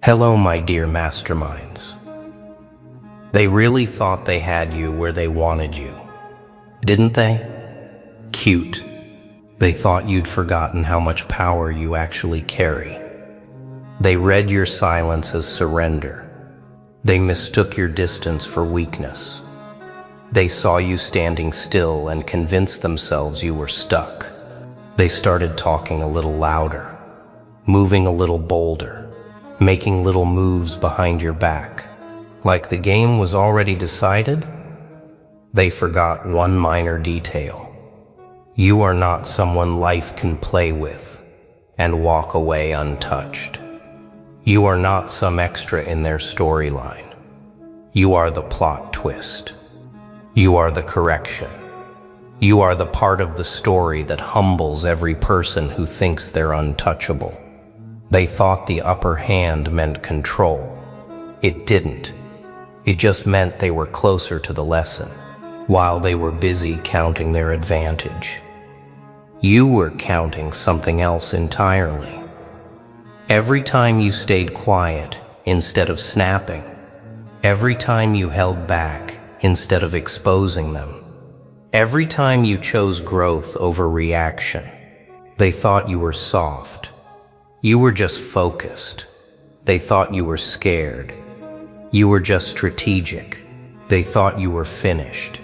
Hello, my dear masterminds. They really thought they had you where they wanted you, didn't they? Cute. They thought you'd forgotten how much power you actually carry. They read your silence as surrender. They mistook your distance for weakness. They saw you standing still and convinced themselves you were stuck. They started talking a little louder, moving a little bolder, making little moves behind your back. Like the game was already decided, they forgot one minor detail. You are not someone life can play with and walk away untouched. You are not some extra in their storyline. You are the plot twist. You are the correction. You are the part of the story that humbles every person who thinks they're untouchable. They thought the upper hand meant control. It didn't. It just meant they were closer to the lesson, while they were busy counting their advantage. You were counting something else entirely. Every time you stayed quiet instead of snapping, every time you held back instead of exposing them, every time you chose growth over reaction, they thought you were soft. You were just focused. They thought you were scared. You were just strategic. They thought you were finished.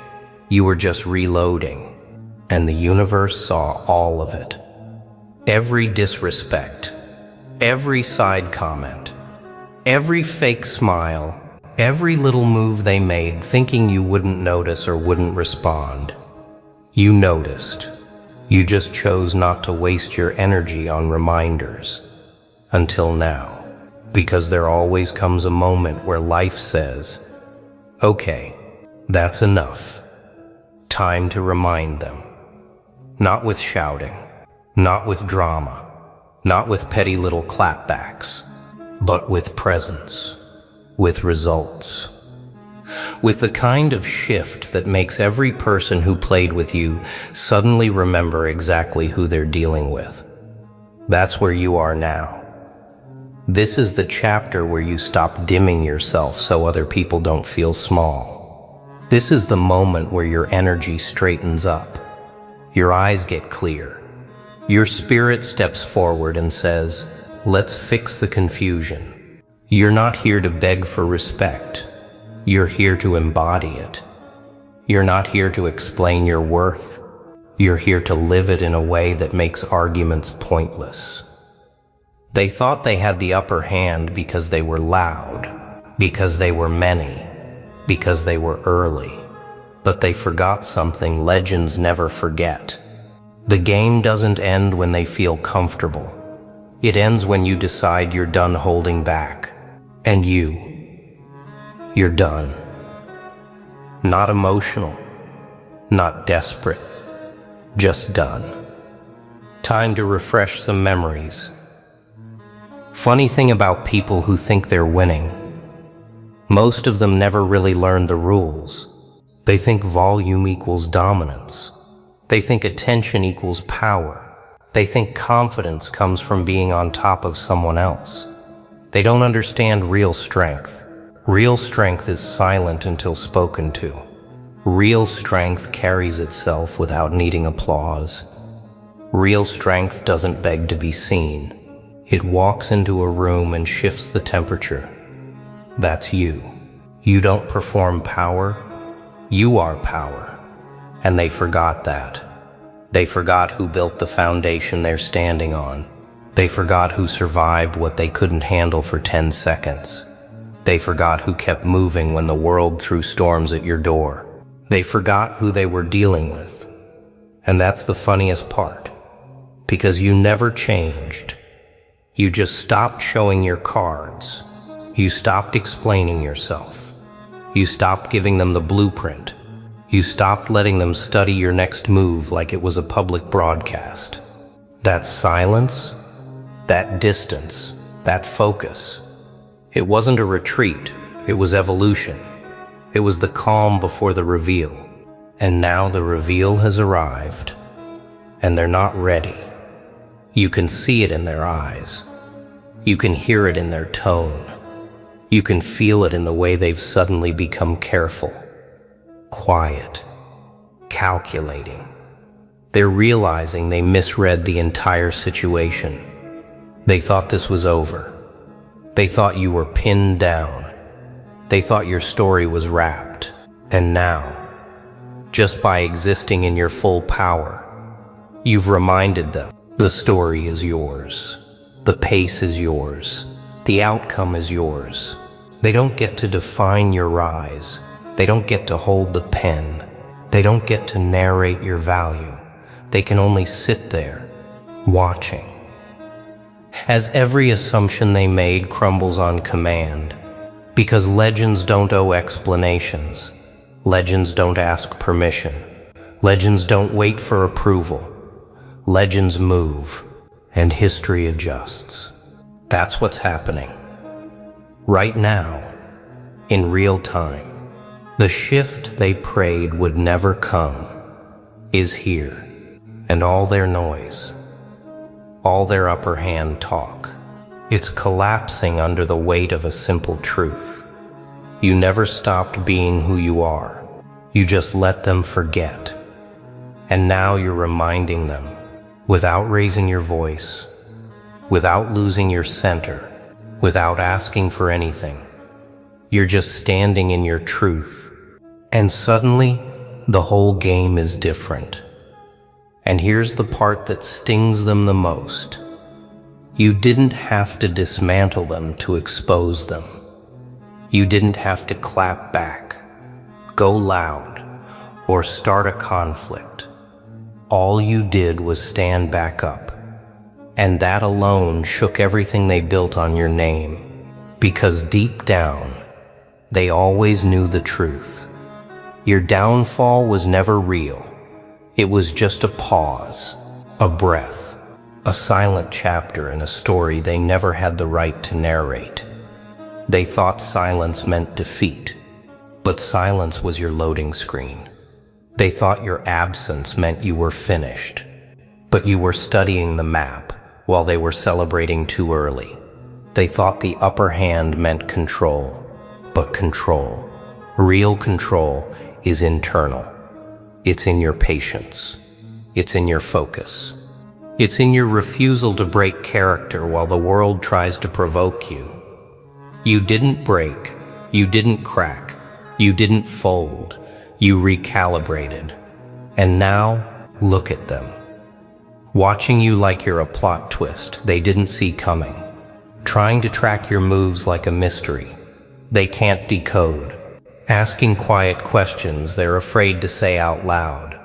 You were just reloading. And the universe saw all of it. Every disrespect, every side comment, every fake smile, every little move they made thinking you wouldn't notice or wouldn't respond. You noticed. You just chose not to waste your energy on reminders. Until now, because there always comes a moment where life says, okay, that's enough. Time to remind them. Not with shouting, not with drama, not with petty little clapbacks, but with presence, with results. With the kind of shift that makes every person who played with you suddenly remember exactly who they're dealing with. That's where you are now. This is the chapter where you stop dimming yourself so other people don't feel small. This is the moment where your energy straightens up. Your eyes get clear. Your spirit steps forward and says, let's fix the confusion. You're not here to beg for respect. You're here to embody it. You're not here to explain your worth. You're here to live it in a way that makes arguments pointless. They thought they had the upper hand because they were loud, because they were many, because they were early. But they forgot something legends never forget. The game doesn't end when they feel comfortable. It ends when you decide you're done holding back. And you're done. Not emotional, not desperate, just done. Time to refresh some memories. Funny thing about people who think they're winning, most of them never really learned the rules. They think volume equals dominance. They think attention equals power. They think confidence comes from being on top of someone else. They don't understand real strength. Real strength is silent until spoken to. Real strength carries itself without needing applause. Real strength doesn't beg to be seen. It walks into a room and shifts the temperature. That's you. You don't perform power. You are power. And they forgot that. They forgot who built the foundation they're standing on. They forgot who survived what they couldn't handle for 10 seconds. They forgot who kept moving when the world threw storms at your door. They forgot who they were dealing with. And that's the funniest part. Because you never changed. You just stopped showing your cards. You stopped explaining yourself. You stopped giving them the blueprint. You stopped letting them study your next move like it was a public broadcast. That silence, that distance, that focus, it wasn't a retreat, it was evolution. It was the calm before the reveal. And now the reveal has arrived. And they're not ready. You can see it in their eyes. You can hear it in their tone. You can feel it in the way they've suddenly become careful, quiet, calculating. They're realizing they misread the entire situation. They thought this was over. They thought you were pinned down. They thought your story was wrapped. And now, just by existing in your full power, you've reminded them the story is yours. The pace is yours. The outcome is yours. They don't get to define your rise. They don't get to hold the pen. They don't get to narrate your value. They can only sit there, watching. As every assumption they made crumbles on command, because legends don't owe explanations. Legends don't ask permission. Legends don't wait for approval. Legends move, and history adjusts. That's what's happening. Right now, in real time, the shift they prayed would never come is here, and all their noise, all their upper hand talk, it's collapsing under the weight of a simple truth. You never stopped being who you are. You just let them forget. And now you're reminding them, without raising your voice, without losing your center, without asking for anything. You're just standing in your truth. And suddenly, the whole game is different. And here's the part that stings them the most. You didn't have to dismantle them to expose them. You didn't have to clap back, go loud, or start a conflict. All you did was stand back up. And that alone shook everything they built on your name. Because deep down, they always knew the truth. Your downfall was never real. It was just a pause, a breath, a silent chapter in a story they never had the right to narrate. They thought silence meant defeat, but silence was your loading screen. They thought your absence meant you were finished, but you were studying the map while they were celebrating too early. They thought the upper hand meant control, but control, real control, is internal. It's in your patience. It's in your focus. It's in your refusal to break character while the world tries to provoke you. You didn't break. You didn't crack. You didn't fold. You recalibrated. And now, look at them. Watching you like you're a plot twist they didn't see coming. Trying to track your moves like a mystery they can't decode. Asking quiet questions they're afraid to say out loud.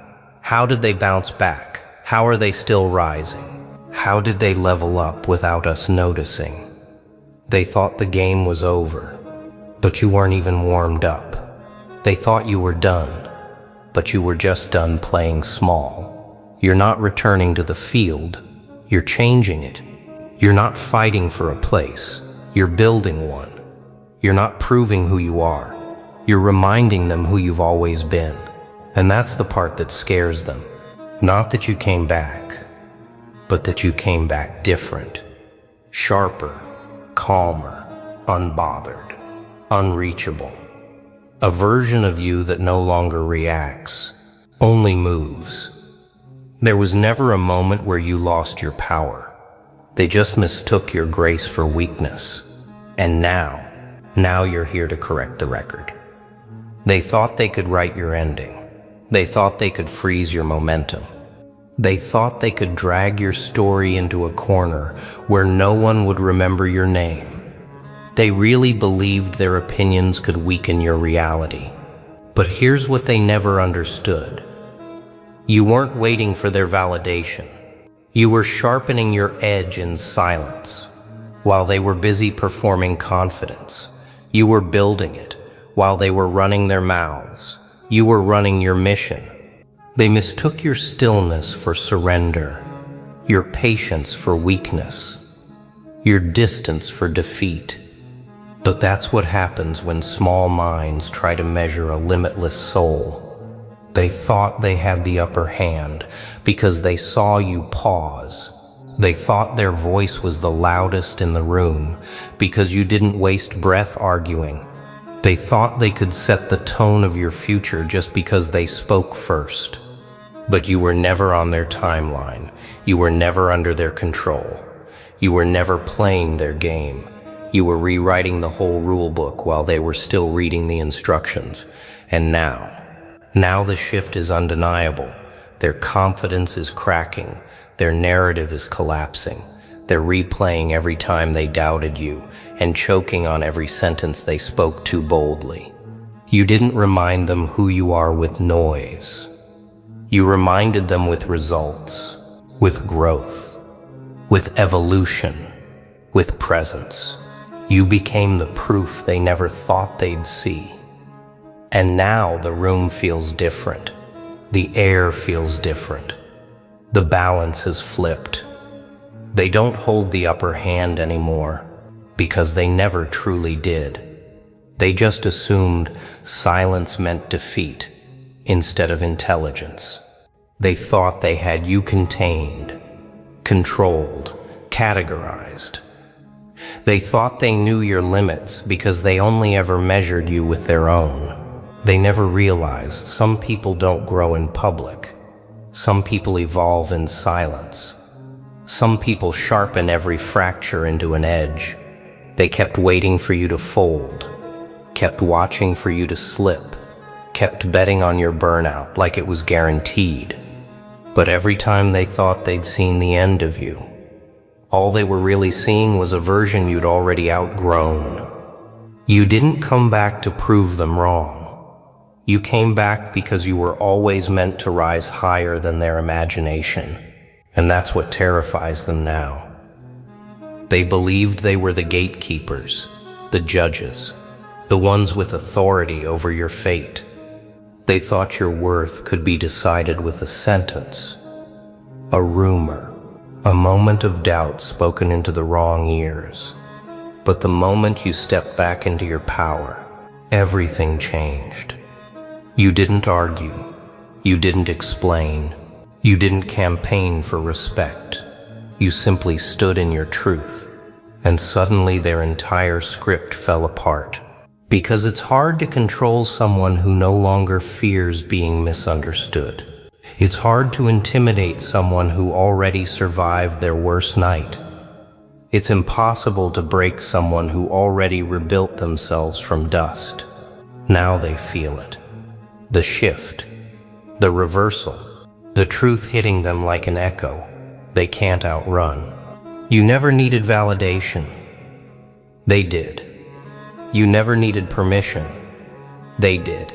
How did they bounce back? How are they still rising? How did they level up without us noticing? They thought the game was over, but you weren't even warmed up. They thought you were done, but you were just done playing small. You're not returning to the field, you're changing it. You're not fighting for a place, you're building one. You're not proving who you are. You're reminding them who you've always been. And that's the part that scares them. Not that you came back, but that you came back different. Sharper, calmer, unbothered, unreachable. A version of you that no longer reacts, only moves. There was never a moment where you lost your power. They just mistook your grace for weakness. And now you're here to correct the record. They thought they could write your ending. They thought they could freeze your momentum. They thought they could drag your story into a corner where no one would remember your name. They really believed their opinions could weaken your reality. But here's what they never understood. You weren't waiting for their validation. You were sharpening your edge in silence. While they were busy performing confidence, you were building it. While they were running their mouths, you were running your mission. They mistook your stillness for surrender, your patience for weakness, your distance for defeat. But that's what happens when small minds try to measure a limitless soul. They thought they had the upper hand because they saw you pause, They thought their voice was the loudest in the room because you didn't waste breath arguing. They thought they could set the tone of your future just because they spoke first. But you were never on their timeline. You were never under their control. You were never playing their game. You were rewriting the whole rule book while they were still reading the instructions. And now the shift is undeniable. Their confidence is cracking. Their narrative is collapsing. They're replaying every time they doubted you and choking on every sentence they spoke too boldly. You didn't remind them who you are with noise. You reminded them with results, with growth, with evolution, with presence. You became the proof they never thought they'd see. And now the room feels different. The air feels different. The balance has flipped. They don't hold the upper hand anymore because they never truly did. They just assumed silence meant defeat instead of intelligence. They thought they had you contained, controlled, categorized. They thought they knew your limits because they only ever measured you with their own. They never realized some people don't grow in public. Some people evolve in silence. Some people sharpen every fracture into an edge. They kept waiting for you to fold, kept watching for you to slip, kept betting on your burnout like it was guaranteed. But every time they thought they'd seen the end of you, all they were really seeing was a version you'd already outgrown. You didn't come back to prove them wrong. You came back because you were always meant to rise higher than their imagination, and that's what terrifies them now. They believed they were the gatekeepers, the judges, the ones with authority over your fate. They thought your worth could be decided with a sentence, a rumor, a moment of doubt spoken into the wrong ears. But the moment you stepped back into your power, everything changed. You didn't argue. You didn't explain. You didn't campaign for respect. You simply stood in your truth. And suddenly their entire script fell apart. Because it's hard to control someone who no longer fears being misunderstood. It's hard to intimidate someone who already survived their worst night. It's impossible to break someone who already rebuilt themselves from dust. Now they feel it. The shift, the reversal, the truth hitting them like an echo they can't outrun. You never needed validation. They did. You never needed permission. They did.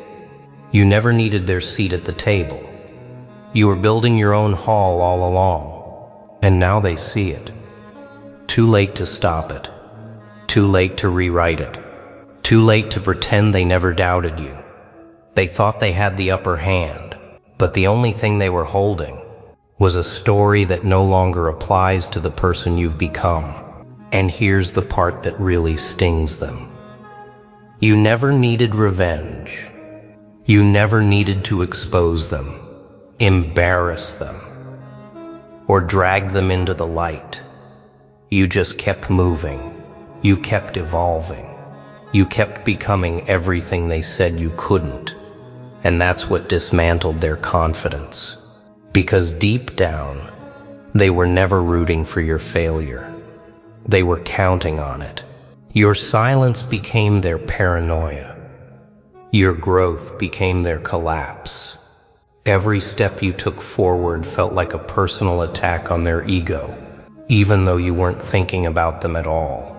You never needed their seat at the table. You were building your own hall all along, and now they see it. Too late to stop it. Too late to rewrite it. Too late to pretend they never doubted you. They thought they had the upper hand, but the only thing they were holding was a story that no longer applies to the person you've become. And here's the part that really stings them. You never needed revenge. You never needed to expose them, embarrass them, or drag them into the light. You just kept moving. You kept evolving. You kept becoming everything they said you couldn't. And that's what dismantled their confidence. Because deep down, they were never rooting for your failure. They were counting on it. Your silence became their paranoia. Your growth became their collapse. Every step you took forward felt like a personal attack on their ego, even though you weren't thinking about them at all.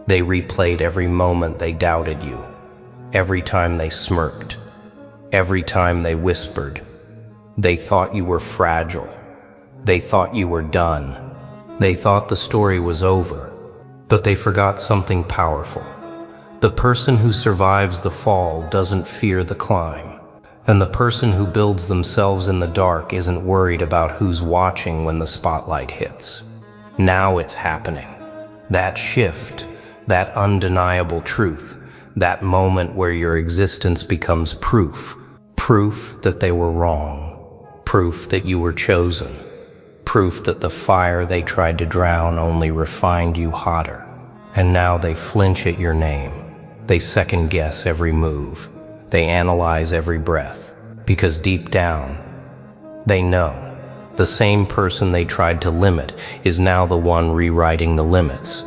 They replayed every moment they doubted you, every time they smirked, every time they whispered. They thought you were fragile. They thought you were done. They thought the story was over. But they forgot something powerful. The person who survives the fall doesn't fear the climb. And the person who builds themselves in the dark isn't worried about who's watching when the spotlight hits. Now it's happening. That shift, that undeniable truth, that moment where your existence becomes proof that they were wrong, proof that you were chosen, Proof that the fire they tried to drown only refined you hotter. And now they flinch at your name. They second guess every move. They analyze every breath. Because deep down, they know the same person they tried to limit is now the one rewriting the limits.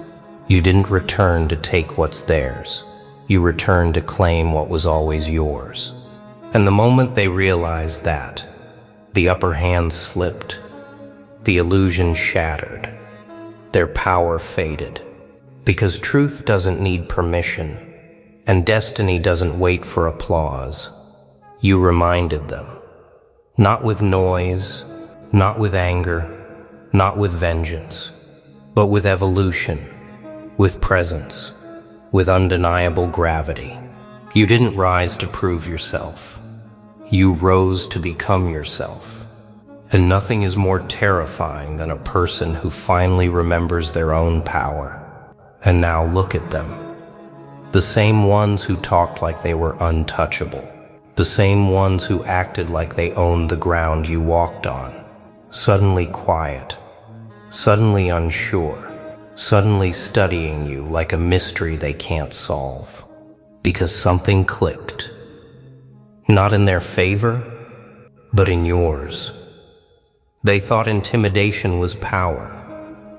You didn't return to take what's theirs. You returned to claim what was always yours. And the moment they realized that, the upper hand slipped. The illusion shattered. Their power faded. Because truth doesn't need permission, and destiny doesn't wait for applause. You reminded them. Not with noise, not with anger, not with vengeance, but with evolution, with presence, with undeniable gravity. You didn't rise to prove yourself. You rose to become yourself. And nothing is more terrifying than a person who finally remembers their own power. And now look at them. The same ones who talked like they were untouchable. The same ones who acted like they owned the ground you walked on. Suddenly quiet. Suddenly unsure. Suddenly studying you like a mystery they can't solve. Because something clicked. Not in their favor, but in yours. They thought intimidation was power.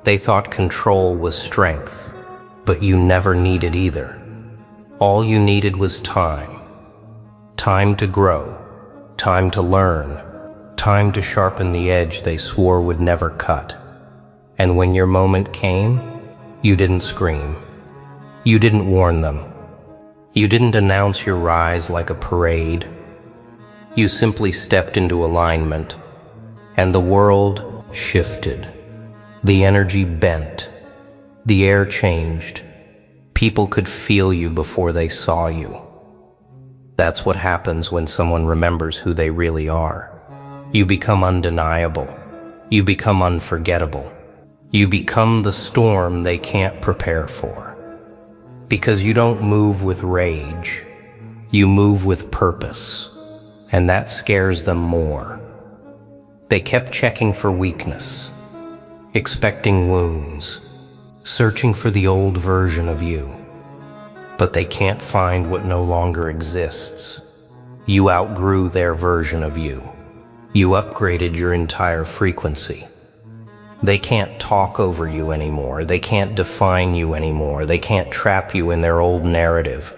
They thought control was strength. But you never needed either. All you needed was time. Time to grow. Time to learn. Time to sharpen the edge they swore would never cut. And when your moment came, you didn't scream. You didn't warn them. You didn't announce your rise like a parade. You simply stepped into alignment. And the world shifted. The energy bent. The air changed. People could feel you before they saw you. That's what happens when someone remembers who they really are. You become undeniable. You become unforgettable. You become the storm they can't prepare for. Because you don't move with rage. You move with purpose. And that scares them more. They kept checking for weakness, expecting wounds, searching for the old version of you. But they can't find what no longer exists. You outgrew their version of you. You upgraded your entire frequency. They can't talk over you anymore. They can't define you anymore. They can't trap you in their old narrative.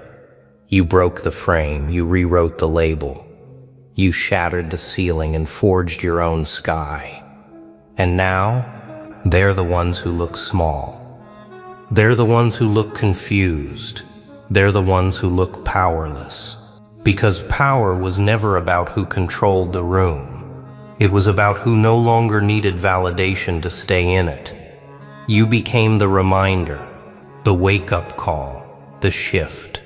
You broke the frame. You rewrote the label. You shattered the ceiling and forged your own sky. And now, they're the ones who look small. They're the ones who look confused. They're the ones who look powerless. Because power was never about who controlled the room. It was about who no longer needed validation to stay in it. You became the reminder, the wake-up call, the shift,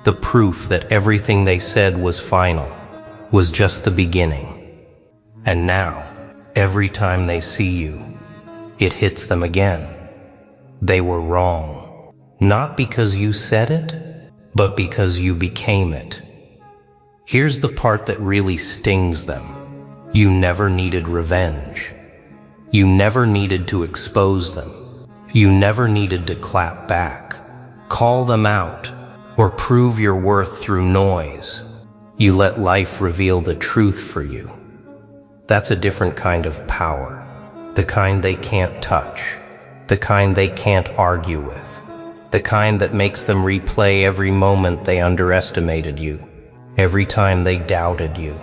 the proof that everything they said was final, was just the beginning. And now, every time they see you, it hits them again. They were wrong. Not because you said it, but because you became it. Here's the part that really stings them. You never needed revenge. You never needed to expose them. You never needed to clap back, call them out, or prove your worth through noise. You let life reveal the truth for you. That's a different kind of power. The kind they can't touch. The kind they can't argue with. The kind that makes them replay every moment they underestimated you. Every time they doubted you.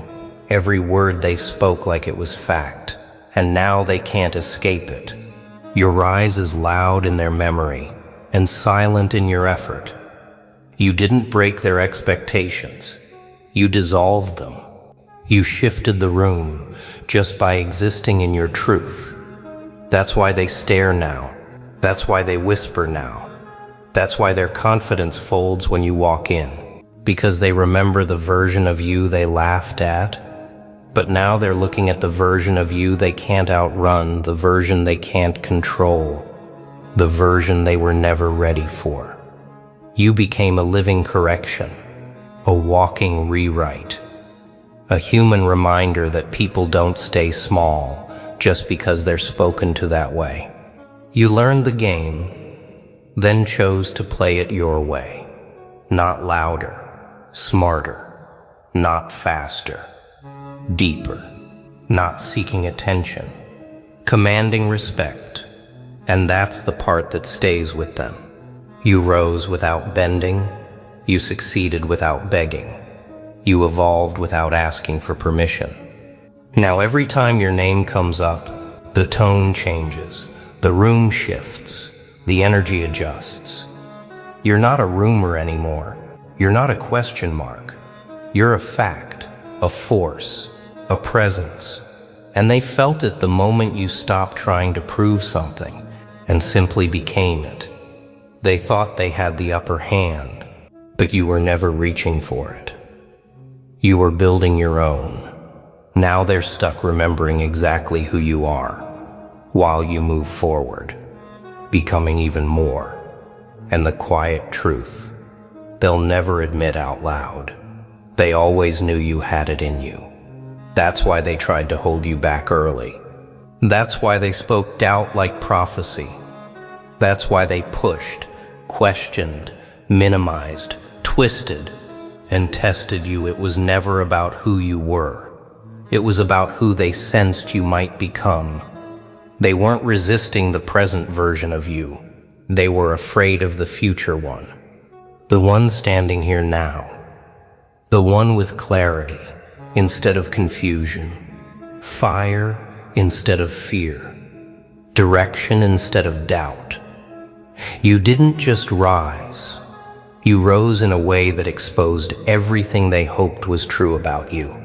Every word they spoke like it was fact. And now they can't escape it. Your rise is loud in their memory and silent in your effort. You didn't break their expectations. You dissolved them. You shifted the room just by existing in your truth. That's why they stare now. That's why they whisper now. That's why their confidence folds when you walk in. Because they remember the version of you they laughed at. But now they're looking at the version of you they can't outrun, the version they can't control, the version they were never ready for. You became a living correction. A walking rewrite. A human reminder that people don't stay small. just because they're spoken to that way. You learned the game, then chose to play it your way. Not louder, smarter, not faster, deeper, not seeking attention, commanding respect. And that's the part that stays with them. You rose without bending, you succeeded without begging, you evolved without asking for permission. Now every time your name comes up, the tone changes, the room shifts, the energy adjusts. You're not a rumor anymore. You're not a question mark. You're a fact, a force, a presence. And they felt it the moment you stopped trying to prove something and simply became it. They thought they had the upper hand, but you were never reaching for it. You were building your own. Now they're stuck remembering exactly who you are, while you move forward, becoming even more. And the quiet truth, they'll never admit out loud. They always knew you had it in you. That's why they tried to hold you back early. That's why they spoke doubt like prophecy. That's why they pushed, questioned, minimized, twisted, and tested you. It was never about who you were. It was about who they sensed you might become. They weren't resisting the present version of you. They were afraid of the future one. The one standing here now. The one with clarity instead of confusion. Fire instead of fear. Direction instead of doubt. You didn't just rise. You rose in a way that exposed everything they hoped was true about you.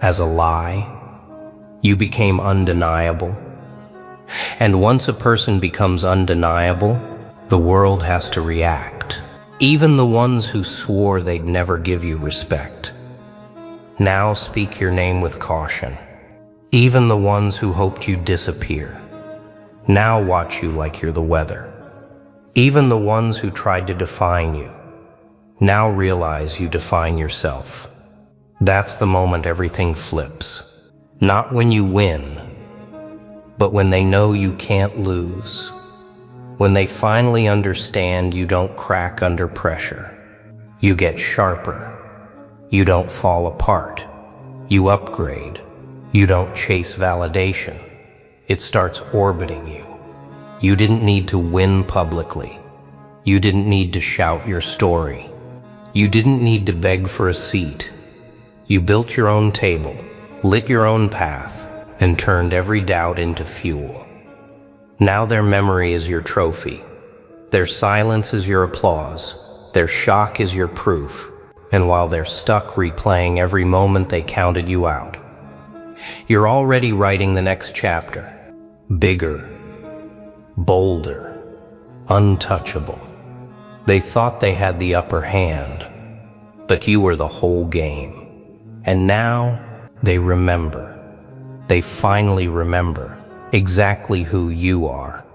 As a lie, you became undeniable. And once a person becomes undeniable, the world has to react. Even the ones who swore they'd never give you respect now speak your name with caution. Even the ones who hoped you'd disappear now watch you like you're the weather. Even the ones who tried to define you now realize you define yourself. That's the moment everything flips. Not when you win, but when they know you can't lose. When they finally understand you don't crack under pressure. You get sharper. You don't fall apart. You upgrade. You don't chase validation. It starts orbiting you. You didn't need to win publicly. You didn't need to shout your story. You didn't need to beg for a seat. You built your own table, lit your own path, and turned every doubt into fuel. Now their memory is your trophy. Their silence is your applause. Their shock is your proof. And while they're stuck replaying every moment they counted you out, you're already writing the next chapter. Bigger, bolder, untouchable. They thought they had the upper hand, but you were the whole game. And now they remember. They finally remember exactly who you are.